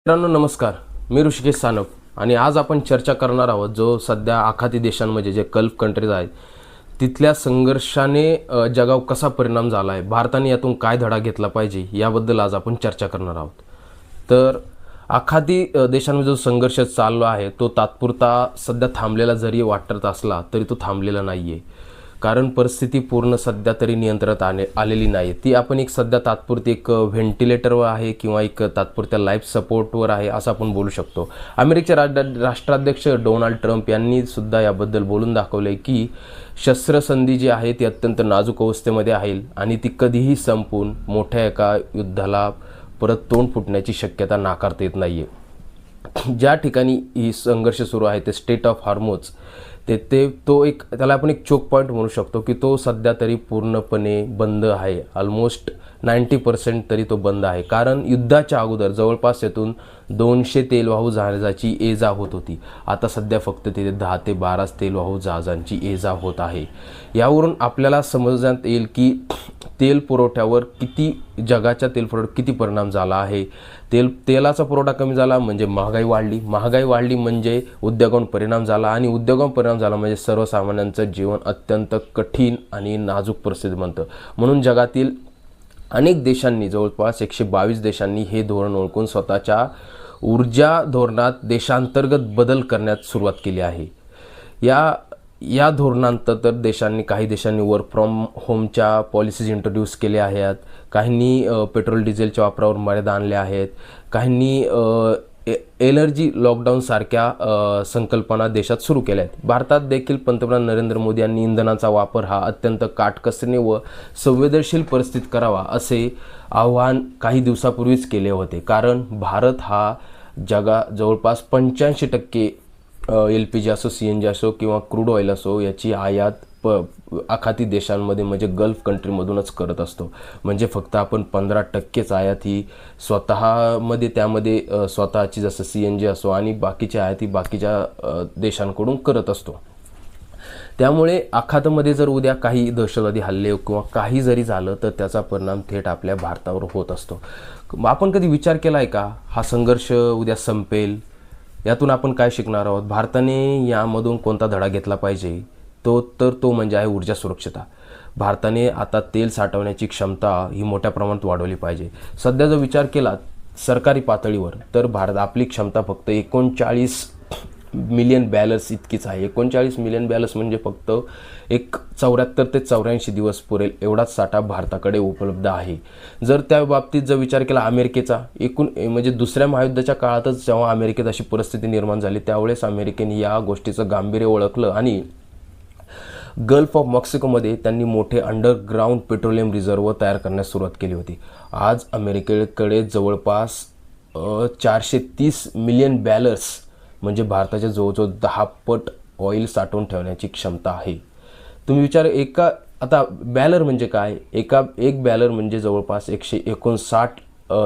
मित्रांनो नमस्कार, मी ऋषिकेश सानप आणि आज आपण चर्चा करणार आहोत जो सध्या आखाती देशांमध्ये जे गल्फ कंट्रीज आहेत तिथल्या संघर्षाने जगावर कसा परिणाम झाला आहे, भारताने यातून काय धडा घेतला पाहिजे याबद्दल आज आपण चर्चा करणार आहोत। तर आखाती देशांमध्ये जो संघर्ष चालू आहे तो तात्पुरता सध्या थांबलेला जरी वाटत असला तरी तो थांबलेला नाही आहे, कारण परिस्थिती पूर्ण सध्या तरी नियंत्रणात आलेली नाही। ती आपण एक सध्या तात्पुरती एक व्हेंटिलेटरवर आहे किंवा एक तात्पुरत्या लाईफ सपोर्टवर आहे असं आपण बोलू शकतो। अमेरिकेचे राष्ट्राध्यक्ष डोनाल्ड ट्रम्प यांनी सुद्धा याबद्दल बोलून दाखवले की शस्त्रसंधी जी आहे ती अत्यंत नाजूक अवस्थेमध्ये आहे आणि ती कधीही संपून मोठ्या एका युद्धाला परत तोंड फुटण्याची शक्यता नाकारता येत नाही आहे। ज्या ठिकाणी ही संघर्ष सुरू आहे ते स्टेट ऑफ हॉर्मुझ तो एक त्याला आपण एक चोक पॉईंट म्हणू शकतो की तो सध्या तरी पूर्णपणे बंद आहे। ऑलमोस्ट 90% तरी तो बंद आहे, कारण युद्धाच्या अगोदर जवळपास येथून 200 तेलवाहू जहाजाची ये जा होत होती। आता सध्या फक्त तिथे 10 ते 12 तेलवाहू जहाजांची ये जा होत आहे। यावरून आपल्याला समजण्यात येईल की तेल पुरवठ्यावर जगाच्या तेल पुरवठ्यावर किती परिणाम झाला आहे। तेलाचा पुरवठा कमी झाला म्हणजे महागाई वाढली म्हणजे उद्योगांवर परिणाम झाला आणि उद्योगांवर परिणाम झाला म्हणजे सर्वसामान्यांचं जीवन अत्यंत कठीण आणि नाजूक परिस्थिती बनतं। म्हणून जगातील अनेक देशांनी जवळपास 122 देशांनी हे धोरण ओळखून स्वतःच्या ऊर्जा धोरणात देशांतर्गत बदल करण्यास सुरुवात केली आहे। या धोरणांतर काही देशांनी वर्क फ्रॉम होमच्या पॉलिसीज इंट्रोड्यूस केल्या आहेत, काहींनी पेट्रोल डिझेलच्या वापरावर मर्यादा आणल्या आहेत, काहींनी एनर्जी लॉकडाऊन सारख्या संकल्पना देशात सुरू केल्या आहेत। भारतात देखील पंतप्रधान नरेंद्र मोदी यांनी इंधनाचा वापर हा अत्यंत काटकसरीने व संवेदनशील परिस्थितीत करावा असे आवाहन काही दिवसापूर्वीच केले होते, कारण भारत हा जवळपास 85% LPG असो, CNG असो किंवा क्रूड ऑइल असो याची आयात आखाती देशांमध्ये म्हणजे गल्फ कंट्रीमधूनच करत असतो। म्हणजे फक्त आपण 15%च आयात ही स्वतःमध्ये त्यामध्ये स्वतःची जसं CNG असो आणि बाकीची आयात ही बाकीच्या देशांकडून करत असतो। त्यामुळे आखातामध्ये जर उद्या काही दहशतवादी हल्ले किंवा काही जरी झालं तर त्याचा परिणाम थेट आपल्या भारतावर होत असतो। आपण कधी विचार केला आहे का हा संघर्ष उद्या संपेल, यातून आपण काय शिकणार आहोत, भारताने यामधून कोणता धडा घेतला पाहिजे? तो म्हणजे आहे ऊर्जा सुरक्षितता। भारताने आता तेल साठवण्याची क्षमता ही मोठ्या प्रमाणात वाढवली पाहिजे। सध्या जर विचार केला सरकारी पातळीवर तर आपली क्षमता फक्त 39 मिलियन बॅलर्स इतकीच आहे। 39 मिलियन बॅलर्स म्हणजे फक्त एक 74 ते 84 दिवस पुरेल एवढाच साठा भारताकडे उपलब्ध आहे। जर त्या बाबतीत जर विचार केला अमेरिकेचा म्हणजे दुसऱ्या महायुद्धाच्या काळातच जेव्हा अमेरिकेत अशी परिस्थिती निर्माण झाली त्यावेळेस अमेरिकेने या गोष्टीचं गांभीर्य ओळखलं आणि गल्फ ऑफ मेक्सिकोमध्ये त्यांनी मोठे अंडरग्राऊंड पेट्रोलियम रिझर्व्ह तयार करण्यास सुरुवात केली होती। आज अमेरिकेकडे जवळपास 430 मिलियन बॅलर्स म्हणजे भारताच्या जवळजवळ 10 पट ऑइल साठवून ठेवण्याची क्षमता आहे। तुम्ही विचार आता बॅलर म्हणजे काय? एक बॅलर म्हणजे जवळपास 159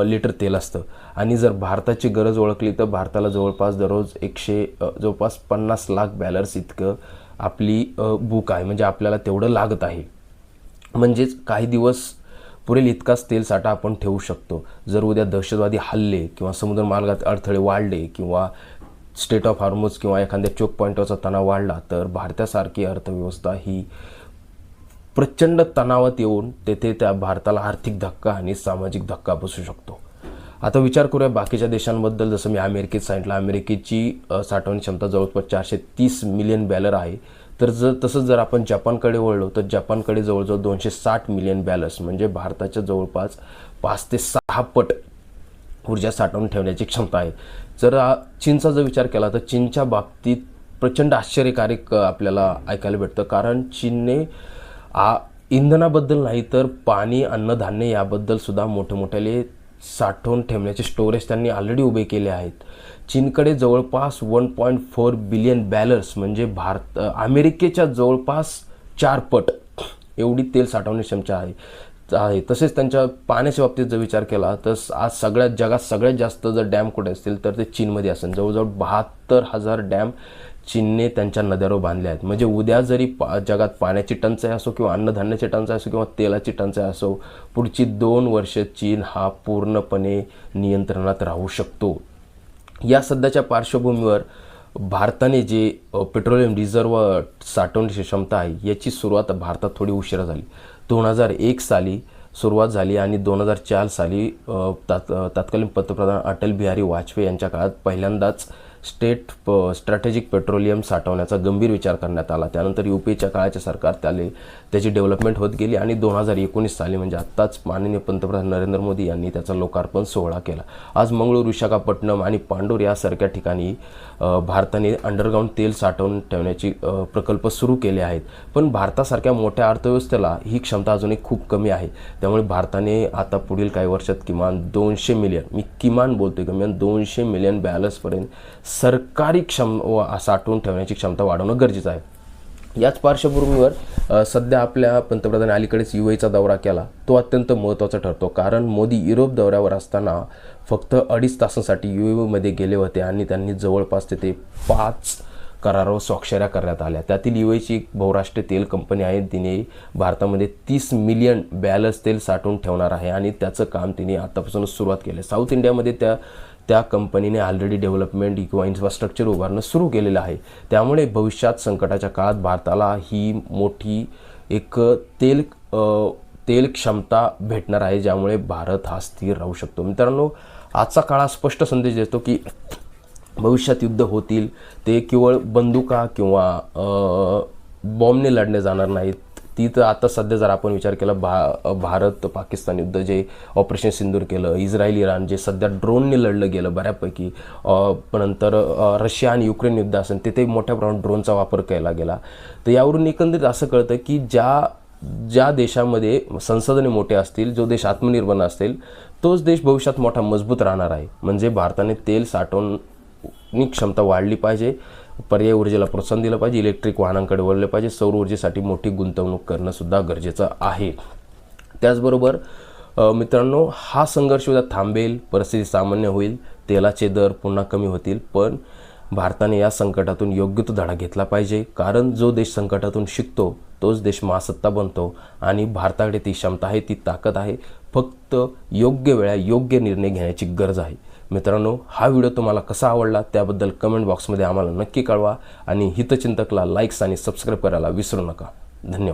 लिटर तेल असतं आणि जर भारताची गरज ओळखली तर भारताला जवळपास दररोज 50 लाख बॅलर्स इतकं आपली बुक आहे, म्हणजे आपल्याला तेवढं लागत आहे। म्हणजेच काही दिवस पुरेल इतकाच तेल साठा आपण ठेवू शकतो। जर उद्या दहशतवादी हल्ले किंवा समुद्रमार्गात अडथळे वाढले किंवा स्टेट ऑफ हॉर्मुझ किंवा एखाद्या चोक पॉईंटवरचा तणाव वाढला तर भारतासारखी अर्थव्यवस्था ही प्रचंड तणावात येऊन तेथे त्या भारताला आर्थिक धक्का आणि सामाजिक धक्का बसू शकतो। आता विचार करूया बाकीच्या देशांबद्दल। जसं मी अमेरिकेत सांगितलं, अमेरिकेची साठवण क्षमता जवळपास 430 मिलियन बॅलर आहे। तर तसंच जर आपण जपानकडे वळलो तर जपानकडे जवळजवळ 260 मिलियन बॅलर्स म्हणजे भारताच्या जवळपास 5 ते 6 पट ऊर्जा साठवून ठेवण्याची क्षमता आहे। जर चीनचा जर विचार केला तर चीनच्या बाबतीत प्रचंड आश्चर्यकारक आपल्याला ऐकायला भेटतं, कारण चीनने इंधनाबद्दल नाही तर पाणी, अन्नधान्य याबद्दल सुद्धा मोठमोठ्याले साठवून ठेवण्याचे स्टोरेज त्यांनी ऑलरेडी उभे केले आहेत। चीनकडे जवळपास 1.4 बिलियन बॅलर्स म्हणजे अमेरिकेच्या जवळपास 4 पट एवढी तेल साठवण्याची क्षमता आहे। तसेच त्यांच्या पाण्याच्या बाबतीत जर विचार केला तर आज जगात सगळ्यात जास्त जर डॅम कुठे असतील तर ते चीनमध्ये असेल। जवळजवळ 72,000 डॅम चीनने त्यांच्या नद्यांवर बांधले आहेत। म्हणजे उद्या जरी जगात पाण्याची टंचाई असो किंवा अन्नधान्याची टंचाई असो किंवा तेलाची टंचाई असो, पुढची 2 वर्ष चीन हा पूर्णपणे नियंत्रणात राहू शकतो। या सध्याच्या पार्श्वभूमीवर भारताने जे पेट्रोलियम रिझर्व साठवण्याची क्षमता आहे याची सुरुवात भारतात थोडी उशिरा झाली. 2001 साली सुरुवात झाली आणि 2004 साली तत्कालीन पंतप्रधान अटल बिहारी वाजपेयी यांच्या काळात पहिल्यांदाच स्ट्रॅटेजिक पेट्रोलियम साठवण्याचा गंभीर विचार करण्यात आला. त्यानंतर UPAच्या काळाचे सरकार त्याची डेव्हलपमेंट होत गेली आणि 2019 साली म्हणजे आत्ताच माननीय पंतप्रधान नरेंद्र मोदी यांनी त्याचा लोकार्पण सोहळा केला. आज मंगळूर, विशाखापट्टणम आणि पांडूर यासारख्या ठिकाणी भारताने अंडरग्राऊंड तेल साठवून ठेवण्याची प्रकल्प सुरू केले आहेत. पण भारतासारख्या मोठ्या अर्थव्यवस्थेला ही क्षमता अजूनही खूप कमी आहे. त्यामुळे भारताने आता पुढील काही वर्षात किमान 200 मिलियन, मी किमान बोलतोय, किमान 200 मिलियन बॅरल्सपर्यंत सरकारी साठवून ठेवण्याची क्षमता वाढवणं गरजेचं आहे. याच पार्श्वभूमीवर सध्या आपल्या पंतप्रधानांनी अलीकडेच UAEचा दौरा केला. तो अत्यंत महत्त्वाचा ठरतो, कारण मोदी युरोप दौऱ्यावर असताना फक्त 2.5 तासांसाठी UAEमध्ये गेले होते आणि त्यांनी जवळपास तिथे 5 करारावर स्वाक्षऱ्या करण्यात आल्या. त्यातील UAEची एक बहुराष्ट्रीय तेल कंपनी आहे, तिने भारतामध्ये 30 मिलियन बॅरल्स तेल साठवून ठेवणार आहे आणि त्याचं काम तिने आतापासूनच सुरुवात केली. साऊथ इंडियामध्ये त्या कंपनीने ऑलरेडी डेव्हलपमेंट किंवा इन्फ्रास्ट्रक्चर उभारणं सुरू केलेलं आहे. त्यामुळे भविष्यात संकटाच्या काळात भारताला ही मोठी एक तेल क्षमता भेटणार आहे, ज्यामुळे भारत हा स्थिर राहू शकतो. मित्रांनो, आजचा काळ स्पष्ट संदेश देतो की भविष्यात युद्ध होतील, ते केवळ बंदुका किंवा बॉम्बने लढले जाणार नाहीत. ती तर आता सध्या जर आपण विचार केला, भारत पाकिस्तान युद्ध जे ऑपरेशन सिंदूर केलं, इस्रायल इराण जे सध्या ड्रोनने लढलं गेलं बऱ्यापैकी, पण नंतर रशिया आणि युक्रेन युद्ध असेल तिथे मोठ्या प्रमाणात ड्रोनचा वापर केला गेला. तर यावरून एकंदरीत असं कळतं की ज्या देशामध्ये संसाधने मोठे असतील, जो देश आत्मनिर्भर असेल, तोच देश भविष्यात मोठा मजबूत राहणार आहे. म्हणजे भारताने तेल साठवणी क्षमता वाढली पाहिजे, पर्यायी ऊर्जेला प्रोत्साहन दिलं पाहिजे, इलेक्ट्रिक वाहनांकडे वळले पाहिजे, सौर ऊर्जेसाठी मोठी गुंतवणूक करणं सुद्धा गरजेचं आहे. त्याचबरोबर मित्रांनो, हा संघर्ष उद्या थांबेल, परिस्थिती सामान्य होईल, तेलाचे दर पुन्हा कमी होतील, पण भारताने या संकटातून योग्य तो धडा घेतला पाहिजे. कारण जो देश संकटातून शिकतो तोच देश महासत्ता बनतो आणि भारताकडे ती क्षमता आहे, ती ताकद आहे. फक्त योग्य वेळा योग्य निर्णय घेण्याची गरज आहे. मित्रांनो, हा व्हिडिओ तुम्हाला कसा आवडला त्याबद्दल कमेंट बॉक्समध्ये आम्हाला नक्की कळवा आणि हितचिंतकला लाईक्स आणि सबस्क्राईब करायला विसरू नका. धन्यवाद.